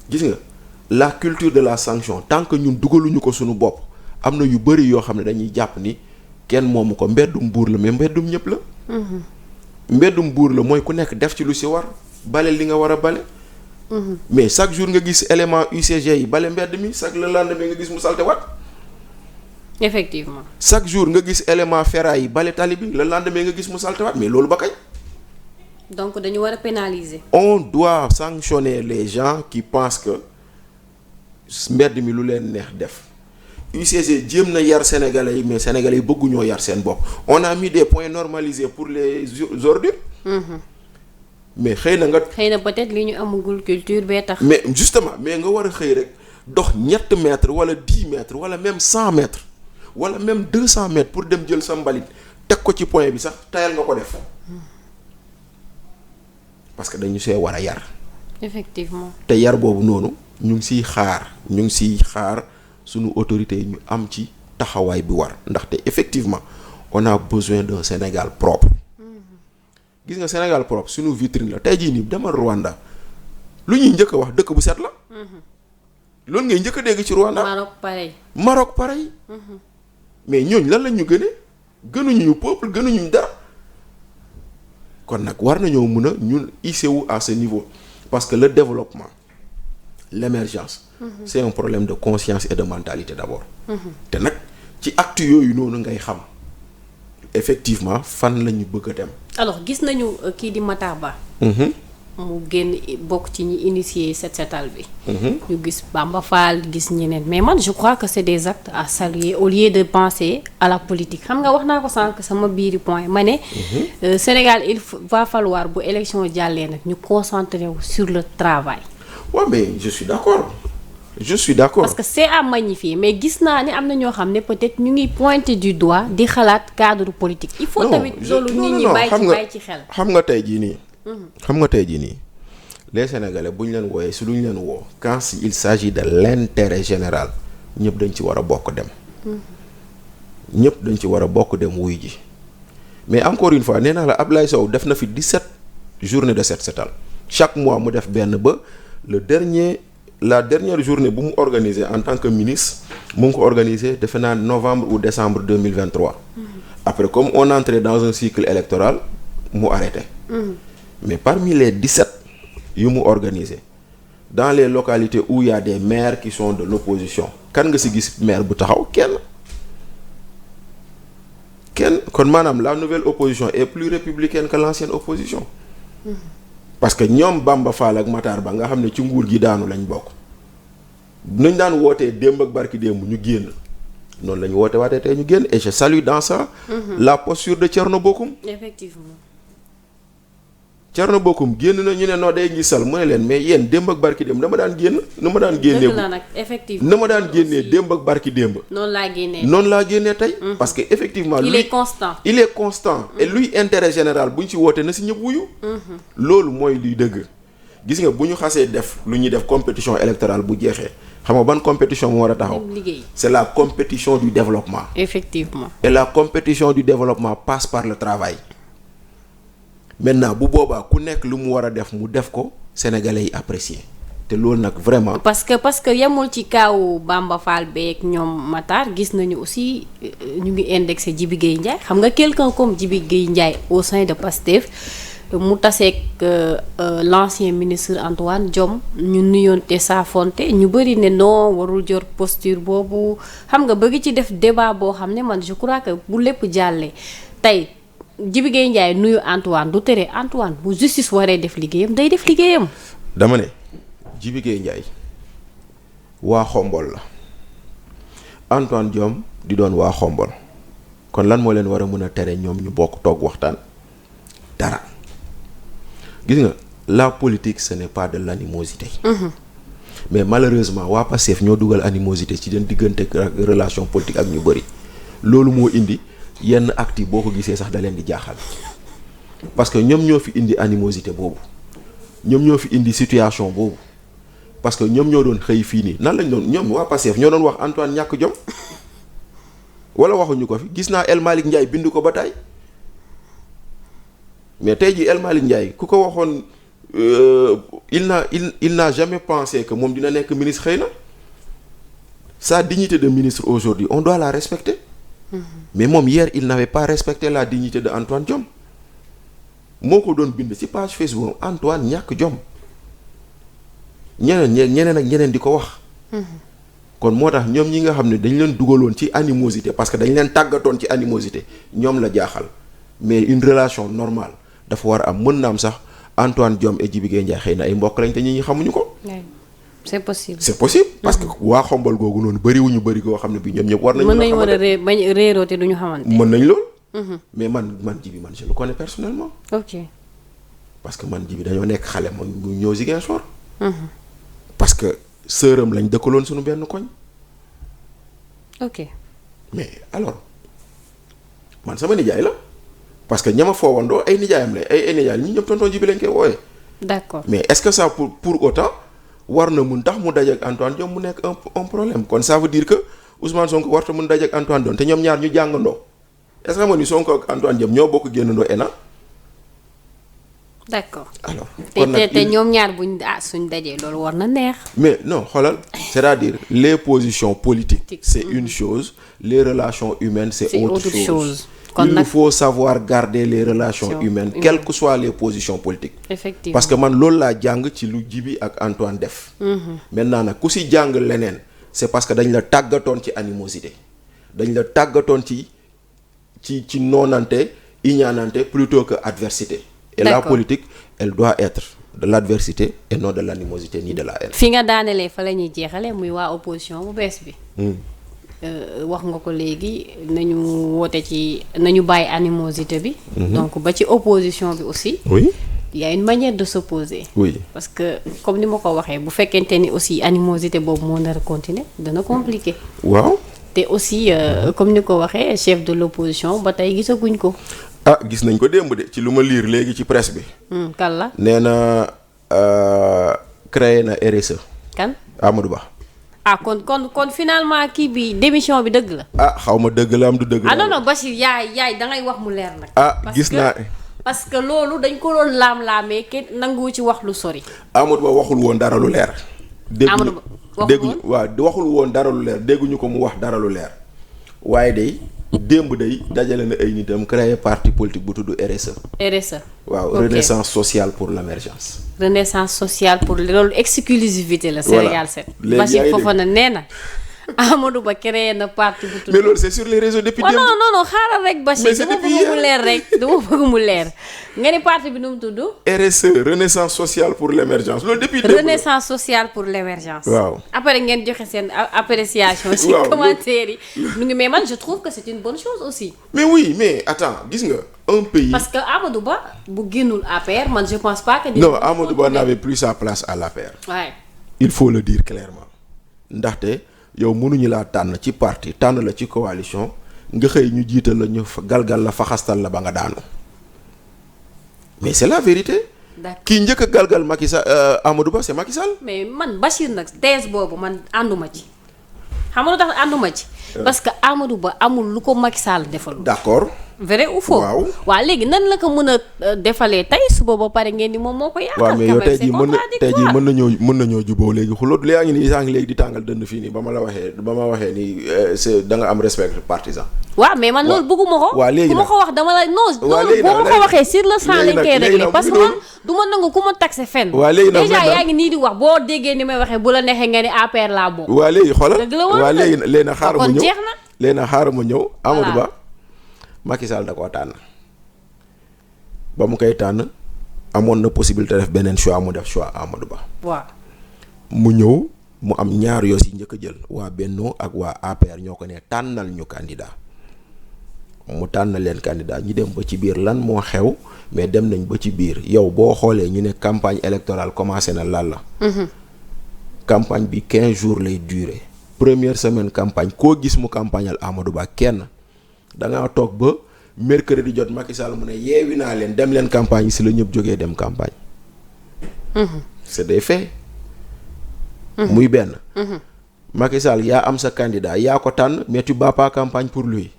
gis nga la culture de la sanction tant que ñun dugaluñu ko suñu bopp am na yu bari yoo xam ne dañuy jàpp ni. kenn moomu ko mbeddum buur la mais mbeddum ñëpp la. mbeddum buur la mooy ku nekk def ci lu ci war bale li nga war a bale. mais chaque jour nga gis élément UCG yi bale mbedd mi chaque le lendemain nga gis mu salte wat. effectivement. chaque jour nga gis élément ferraille yi bale tali bi le lendemain nga gis mu salte wat mais loolu ba kañ. donc dañu war a pénaliser. on doit sanctionner les gens qui pensent que mbedd mi lu leen neex def. UCG jéem na yar sénégalais yi mais sénégalais yi bëgguñoo yar seen bopp on a mis des points normalisés pour les ordures. mais xëy na peut-être li ñu amagul culture bee tax. mais justement mais nga war a xëy rek dox 7 mètres wala 10 mètres wala même 100 mètres wala même 200 mètres pour dem jël sa mbalit teg ko ci point bi sax tayal nga ko def. parce que dañu see war a yar. effectivement te yar boobu noonu ñu ngi siy xaar. sunu autorités yi ñu am ci taxawaay bi war ndaxte effectivement on a besoin d'un Sénégal propre. gis nga Sénégal propre sunu vitrine la tey jii nii demal Rwanda lu ñuy njëkk a wax dëkk bu set la. loolu ngay njëkk a dégg ci Rwanda. Maroc pareil. mais ñooñ lan lañ ñu gënuñu ñu peuple gënuñu dara. kon nag war nañoo mën a ñun hisser wu à ce niveau parce que le développement l'émergence. c'est un problème de conscience et de mentalité d'abord. te nag ci acte yooyu noonu ngay xam effectivement fan la ñu bëgg a dem. alors gis nañu kii di Matar Ba. mu génn bokk ci ñi initier set setal bi. ñu gis Bamba Fall gis ñeneen mais man je crois que c'est des actes à saluer au lieu de penser à la politique xam nga wax naa ko sànq sama biiri point ma ne. Sénégal il va falloir bu élection jàllee nag ñu concentrer wu sur le travail. waaw mais je suis d'accord. parce que c'est à magnifier mais gis naa ne am na ñoo xam ne peut-être ñu ngi pointer du doigt di xalaat cadre politique. il faut tamit loolu nit ñi bàyyi ci xel. xam nga tey jii nii. les Sénégalais bu ñu leen wooyee si lu ñu leen woo quand il s'agit de l'intérêt général ñëpp dañ ci war a bokk dem. ñëpp dañ ci war a bokk dem wuy ji mais encore une fois nee naa la Ablaye Sow def na fi 17 journées de set setal chaque mois mu def benn ba la dernière journée bu mu organisé en tant que ministre mu ngi ko organisé defe naa novembre ou décembre 2023. après comme on entrait dans un cycle électoral mu arrêté. mais parmi les 17 yu mu organisé dans les localités où il y a des maires qui sont de l'opposition kan nga ci gis maire bu taxaw kenn kon maanaam la nouvelle opposition est plus républicaine que l'ancienne opposition parce que ñoom Bamba Fall ak Matar Ba nga xam ne ci nguur gi daanu lañ bokk nañ daan wootee démb ak barki démb ñu génn noonu la ñu woote waatee tey ñu génn et je salue dans ça la posture de Thierno Bocoum. Effectivement. Thierno Bocoum génn na ñu ne noo day gisal mu ne leen mais yéen démb ak barki démb dama daan génn na ma daan génnee dëgg la nag effectivement na ma daan génnee démb ak barki démb noonu laa génnee tey parce que effectivement il est constant et luy intérêt général bu ñu ci woote na si ñëpp wuyu loolu mooy luy dëgg gis nga bu ñu xasee def lu ñuy def compétition électorale bu jeexee xam nga ban compétition mu war a taxaw liggéey c'est la compétition du développement effectivement et la compétition du développement passe par le travail maintenant bu boobaa ku nekk lu mu war a def mu def ko sénégalais yi apprécier te loolu nag vraiment. parce que yemul ci kaawu Bamba Fall beeg ñoom Matar gis nañu aussi ñu ngi indexé Djibi Gueye Ndiaye xam nga quelqu'un comme Djibi Gueye Ndiaye au sein de Pastef mu taseeg l'ancien ministre Antoine Diome ñu nuyoonte saafonte ñu bëri ne non warul jor posture boobu xam nga bëgg ci def débat boo xam ne man je crois que bu lépp jàllee tey. Djibi Gueye Ndiaye nuyu Antoine du tere Antoine bu justice waree def liggéeyam day def liggéeyam. dama ne Djibi Gueye Ndiaye waa Xombol la Antoine Diome di doon waa Xombol kon lan moo leen war a mën a tere ñoom ñu bokk toog waxtaan dara gis nga la politique ce n'est pas de l'animosité. mais malheureusement waa Pastef ñoo dugal animosité ci den diggante ak relation politique ak ñu bëri loolu moo indi. yenn actes yi boo ko gisee sax da leen di jaaxal parce que ñoom ñoo fi indi animosité boobu ñoom ñoo fi indi situation boobu parce que ñoom ñoo doon xëy fii nii nan lañ doon ñoom waa Pastef ñoo doon wax Antoine ñàkk jom wala waxuñu ko fi gis naa El Malick Ndiaye bind ko ba tey mais tey jii El Malick Ndiaye ku ko waxoon il n'a jamais pensé que moom dina nekk ministre xëy na sa dignité de ministre aujourd'hui on doit la respecter. mais moom hier il n'avait pas respecté la dignité de Antoine Diome moo ko doon bind ci page Facebook Antoine ñàkk jom ñeneen ak ñeneen di ko wax kon moo tax ñoom ñi nga xam ne dañ leen dugaloon ci animosité parce que dañ leen tàggatoon ci animosité ñoom la jaaxal mais une relation normale dafa war a am mën na am sax Antoine Diome et Djibi Gueye Ndiaye xëy na ay mbokk lañ te ñi xamuñu ko. c'est possible parce que waa Xombol googu noonu bëriwuñu bëri koo xam ne bi ñoom ñëpp war nañu. mën nañu war a bañ réeroo te duñu xamante. mën nañ lool. mais man Djibi man je le connais personnellement. ok parce que man Djibi dañoo nekk xale ma mu ñëw Ziguinchor. parce que sœuram lañ dëkkaloon suñu benn koñ. ok mais alors man sama nijaay la parce que ñama foowandoo ay nijaayam la ay nijaay ñi ñëpp tonton Djibi lañ koy wooyee. d'accord mais est-ce que ça pour autant. war na mun tax mu dajeek Antoine Diome mu nekk un problème kon ça veut dire que Ousmane Sonko warta mun dajeek Antoine Diome te ñoom ñaar ñu jàngandoo est-ce que xam nga ni Sonko ak Antoine Diome ñoo bokk génnandoo ENA. d'accord alors kon nag te ñoom ñaar suñ dajee loolu war na neex. mais non xoolal c'est-à-dire les positions politiques c'est une chose les relations humaines c'est autre chose. Il nous faut savoir garder les relations humaines quelles que soient les positions politiques. Effectivement. parce que man loolu laa jàng ci lu Djibi ak Antoine def. maintenant nag ku si jàng leneen c'est parce que dañ la tàggatoon ci animosité dañ la tàggatoon ci noonante iñaanante plutôt que adversité. et la politique elle doit être de l'adversité et non de l'animosité ni de la haine. fi nga daanelee fa la ñuy jeexalee muy waa opposition bu bees bi. wax nga ko léegi nañu woote ci nañu bàyyi animosité bi. donc ba ci opposition bi aussi. oui il y a une manière de s'opposer. oui parce que comme ni ma ko waxee bu fekkente ni aussi animosité boobu moo nar a continuer dana compliqué. waaw. te aussi comme ni ko waxee chef de l'opposition ba tey gisaguñ ko. ah gis nañ ko démb de ci lu ma lire léegi ci presse bi. kan la. nee na créé na RSE. kan Amadou Ba. ah kon finalement kii bi démission bi dëgg la. ah xaw ma dëgg la am du dëgg la. ah non Bachir yaay dangay wax mu leer nag. ah gis naa parce que loolu dañ ko doon laam-laamee kenn nanguwu ci wax lu sori. Amadou Ba waxul woon dara lu leer. Amadou Ba dégguñu waaw waxul woon dara lu leer dégguñu ko mu wax dara lu leer waaye day démb day dajale na ay nitam créer parti politique bu tudd RSE. RSE. waaw ok Renaissance sociale pour l'émergence. renaissance sociale pour loolu exclusivité la. Voilà. Sénégal 7. Léegi Bachir Fofana nee na Amadou Ba créé na parti bu tudd. mais loolu c'est sur les réseaux depuis waaw démb. non xaaral rek Bachir. Mais c'est dama depuis bëgg mu hier. leer rek dama bëgg mu leer nga ni parti bi nu mu tudd. RSE Renaissance sociale pour l'émergence loolu depuis démb. renaissance sociale pour l'émergence. waaw après ngeen joxe seen appréciation. ci waaw commentaire yi. nu ngi mais man je trouve que c'est une bonne chose aussi. mais oui mais attends gis nga un pays. parce que Amadou Ba bu génnul APR man je pense pas que. non Amadou Ba n'avait plus sa place à l'APR. waaye. il faut le dire clairement ndaxte yow mënuñu laa tànn ci parti tànn la ci coalition nga xëy ñu jiital la ñu galgal la faxastal la ba nga daanu mais c'est la vérité. d'accord kii njëkk a galgal Macky Sall Amadou Ba c'est Macky Sall. mais man Bachir nag thèse boobu man ànduma ci xam nga lu tax ànduma ci. parce que Amadou Ba amul lu ko Macky Sall defal. d'accord. vrai ou faux. waaw léegi nan la ko mën a defalee tey suba ba pare ngeen ni moom moo ko yàqal. waaw mais yow tey jii contradictoire. mën nañoo juboo léegi xulóot léegi nii saa ngi léegi di tàngal dënd fii nii ba ma waxee ni c'est da nga am respect partisan. waaw mais man loolu bëgguma ko. waaw léegi ku ma ko wax dama la non. waaw léegi boo ma ko waxee sur le champ lañ koy réglé parce que man léegi du ma nangu ku ma taxé fenn. waaw léegi nag déjà yaa ngi nii di wax boo déggee ni may waxee bu la neexee nga ni APR laa bokk. waaw léegi xoolal dëgg la wala waaw léegi na xaaral ma kon ñëw jeex na. léegi na xaaral ma ñëw Amadou Ba Macky Sall da koo tànn ba mu koy tànn amoon na possibilité def beneen choix mu def choix Amadou Ba. waaw. mu ñëw mu am ñaar yoo si njëkk a jël waa Benno ak waa APR ñoo ko ne tànnal ñu candidat mu tànn leen candidat ñi dem ba ci biir lan moo xew mais dem nañ ba ci biir yow boo xoolee ñu ne campagne électorale commencé na lan la. campagne bi 15 jours lay durer. première semaine campagne koo gis mu campagnal Amadou Ba kenn da ngaa toog ba mercredi jot Macky Sall mu ne yeewi naa leen dem leen campagne yi si la ñëpp jógee dem campagne. c'est des faits. muy benn. Macky Sall yaa am sa candidat yaa ko tànn mais tu bats pas campagne pour lui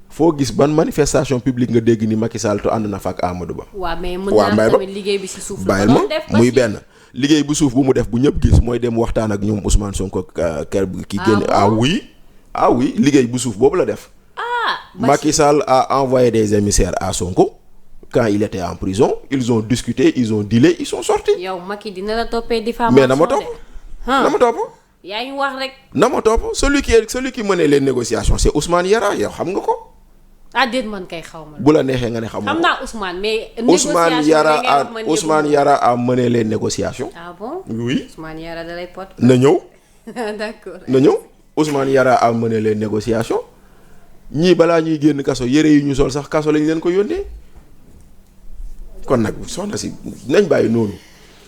foo gis ban manifestation publique nga dégg ni Macky Sall to ànd na fa ak Amadou Ba. waaw mais mën naa tamit liggéey bi ci suuf la bàyyil ma muy benn liggéey bu suuf bu mu def bu ñëpp gis mooy dem waxtaan ak ñoom Ousmane Sonko kër ki génn. ah oui liggéey bu suuf boobu la def. Macky Sall a envoyé des émissaires à Sonko quand il était en prison ils ont discuté ils ont dealé ils sont sortis. yow Macky dina la toppee diffamation mais na ma topp. na ma topp. yaa ngi wax rek. na ma topp celui qui menait les négociations c'est Ousmane Yara yow xam nga ko. ah déet man kay xaw ma. bu la neexee nga ne xam nga ko xam naa Ousmane mais. Ousmane Yara a mené les négociations. ah bon oui. Ousmane Yara da lay pot. na ñëw. d'accord na ñëw Ousmane Yara a mené les négociations ñii balaa ñuy génn kaso yére yi ñu sol sax kaso lañ leen ko yónnee kon nag soxna si nañ bàyyi noonu.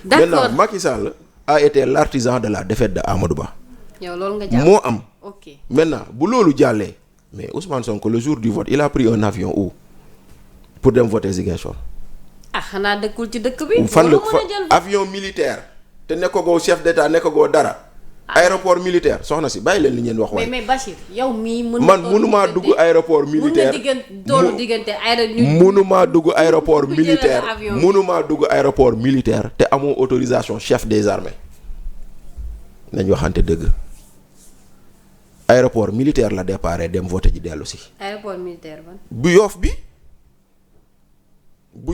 d'accord maintenant Macky Sall a été l'artisan de la défaite de Amadou Ba. yow loolu nga jàpp moo am. ok maintenant bu loolu jàllee mais Ousmane Sonko le jour du vote il a pris un avion où pour dem voter Ziguinchor. ah xanaa dëkkul ci dëkk bi. fan la mën a jël avion militaire te nekkagoo chef d'état nekkagoo dara. aéroport militaire soxna si bàyyi leen li ngeen wax waaye. mais Bachir yow mii man mënumaa dugg aéroport militaire mënumaa dugg aéroport militaire mënumaa dugg aéroport militaire te amoo autorisation chef des armées nañ waxante dëgg aéroport militaire la déparé dem voter ji dellu si. aéroport militaire ban. bu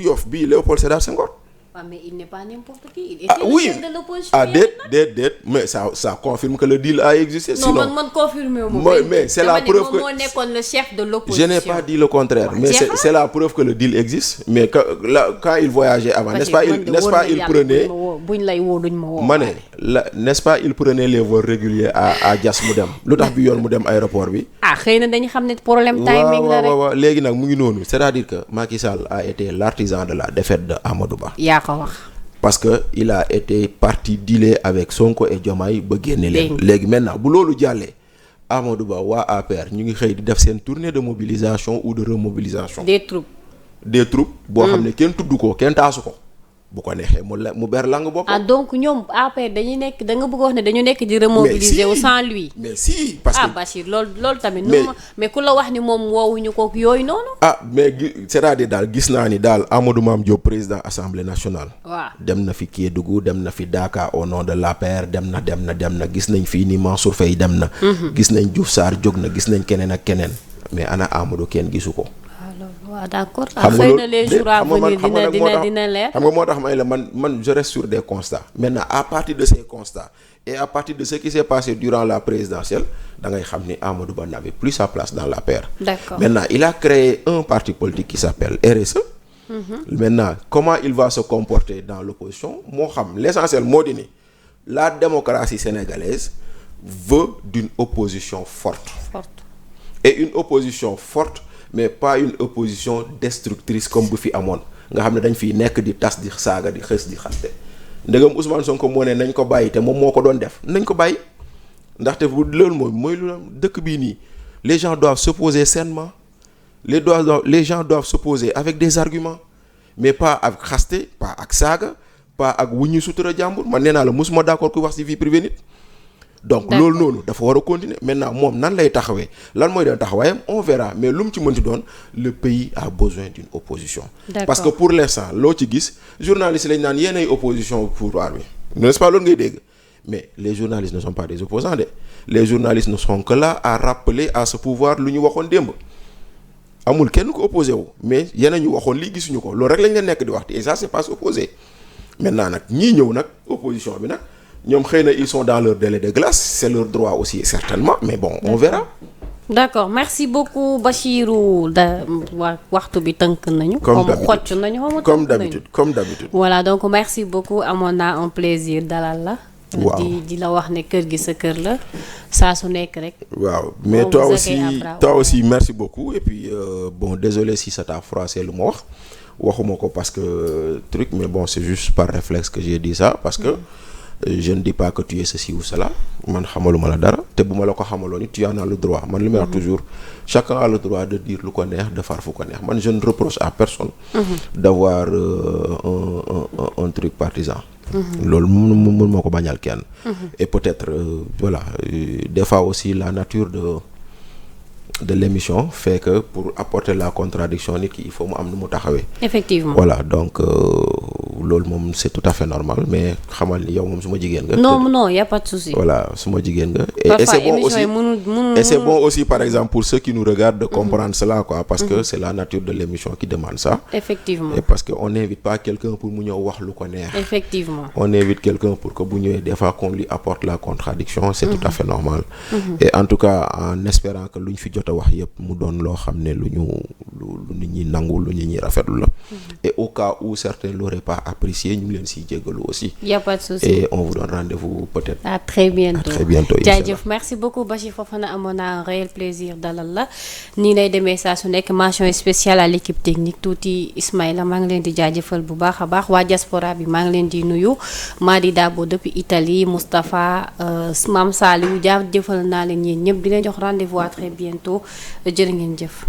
Yoff bi Léopold Sédar Senghor. waaw mais il n'est pas n'importe qui. il ah était oui le chef de l'opposition. ah déet mais ça confirme que le deal a existé. non sinon man confirmé wu mais c'est la preuve que moo nekkoon le chef de l'opposition. je n'ai pas dit le contraire mais c'est la preuve que le deal existe mais quand il voyageait avant n'est-ce pas il prenait buñ lay woo duñ ma woo. ma ne n'est-ce pas il prenait les vols réguliers à Diass mu dem lu tax bi yoon mu dem aéroport bi. ah xëy na dañu xam ne problème timing la rek. waaw léegi nag mu ngi noonu c'est-à-dire que Macky Sall a été l'artisan de la défaite de Amadou Ba. ko wax parce que il a été parti dealer avec Sonko et Diomaye ba génne leen. léegi maintenant bu loolu jàllee Amadou Ba waa APR ñu ngi xëy di def seen tournée de mobilisation ou de remobilisation. des troupes boo xam ne kenn tudd ko kenn taasu ko bu ko neexee mu ber lang boppam. donc ñoom APR dañuy nekk da nga bëgg wax ne dañu nekk di remobiliser wu sans lui. mais si parce que Bachir loolu tamit. mais ku la wax ni moom woowuñu ko yooyu noonu. mais c'est-à-dire daal gis naa ni daal Amadou Mame Diop président assemblée nationale. waaw dem na fi Kédougou dem na fi Dakar au nom de l'APR dem na gis nañ fii ni Mansour Faye dem na. gis nañ Diouf Sarr jóg na gis nañ keneen ak keneen mais ana Amadou kenn gisu ko. waaw d'accord. xëy na les jours à venir dina leer. xam nga moo tax may la man je reste sur des constats. maintenant à partir de ces constats et à partir de ce qui s'est passé durant la présidentielle da ngay xam ni Amadou Ba n'avait plus sa place dans l'APR. D'accord. Maintenant il a créé un parti politique qui s'appelle RSE. Maintenant comment il va se comporter dans l'opposition moo xam l'essentiel moo di ni la démocratie sénégalaise veut d'une opposition forte. Et une opposition forte mais pas une opposition destructrice comme bu fi amoon nga xam ne dañ fiy nekk di tas di saaga di xës di xaste ndegam Ousmane Sonko moo ne nañ ko bàyyi te moom moo ko doon def nañ ko bàyyi ndaxte bu loolu mooy lu dëkk bii nii les gens doivent s'opposer sainement les gens doivent s'opposer avec des arguments mais pas ak xaste pas ak saaga pas ak wuññi sutura jàmbur man nee naa la mosuma d'accord ku wax ci vie privée nit donc loolu noonu dafa war a continuer maintenant moom nan lay taxawee lan mooy doon taxawaayam on verra mais lu mu ci mënti doon le pays a besoin d'une opposition. D'accord. Parce que pour l'instant loo ci gis journalistes lañ naan yéenay opposition pouvoir bi n'est-ce pas loolu ngay dégg mais les journalistes ne sont pas des opposants les journalistes ne sont que là à rappeler à ce pouvoir lu ñu waxoon démb amul kenn ko opposé wu mais yéen a ñu waxoon lii gisuñu ko loolu rek lañ leen nekk di wax et ça c'est pas s'opposer maintenant nag ñii ñëw nag opposition bi nag. ñoom xëy na ils sont dans leur délai de grâce c'est leur droit aussi certainement mais bon on verra. D'accord merci beaucoup Bachirou waxtu bi tënk nañu. comme d'habitude. Voilà donc merci beaucoup amoon naa un plaisir dalal la. waaw di la wax ne kër gi sa kër la saa su nekk rek. waaw mais toi aussi merci beaucoup et puis bon désolé si ça t'a froissé lu ma waxuma ko parce que truc mais bon c'est juste par réflexe que j'ai dit ça parce que. Je ne dis pas que tu es ceci ou cela man xamaluma la dara te bu ma la ko xamaloon it tu en as le droit man li may wax toujours chacun a le droit de dire lu ko neex de far fu ko neex man je ne reproche à personne d'avoir un truc partisan loolu mun moo ko bañal kenn et peut-être voilà des fois aussi la nature de l'émission fait que pour apporter la contradiction nit ki il faut mu am nu mu taxawee. Effectivement. Voilà donc loolu moom c'est tout à fait normal mais xamal ni yow moom suma jigéen nga. non y a pas de souci. Voilà suma jigéen nga. et c'est bon aussi par exemple pour ceux qui nous regardent de comprendre cela quoi parce que c'est la nature de l'émission qui demande ça. Effectivement. Et parce que on n'invite pas quelqu'un pour mu ñëw wax lu ko neex. Effectivement. On invite quelqu'un pour que bu ñëwee des fois qu'on lui apporte la contradiction c'est tout à fait normal. Et en tout cas en espérant que luñ fi jot a wax yëpp mu doon loo xam ne lu nit ñi nangu lu nit ñi rafetlu la. Et au cas où certains l'auraient pas apprécié ñu ngi leen siy jéggalu aussi. Y a pas de souci. Et on vous donne rendez-vous peut-être. À très bientôt. À très bientôt. jaajëf merci beaucoup Bachir Fofana amoon naa un réel plaisir dalal la nii lay demee saa su nekk mention spéciale à l'équipe technique tuuti Ismaïla maa ngi leen di jaajëfal bu baax a baax waa diaspora bi maa ngi leen di nuyu Madi Dabo depuis Italie Moustapha Mame Saliou jaajëfal naa leen yéen ñëpp di leen jox rendez-vous à très bientôt jërë ngeen jëf.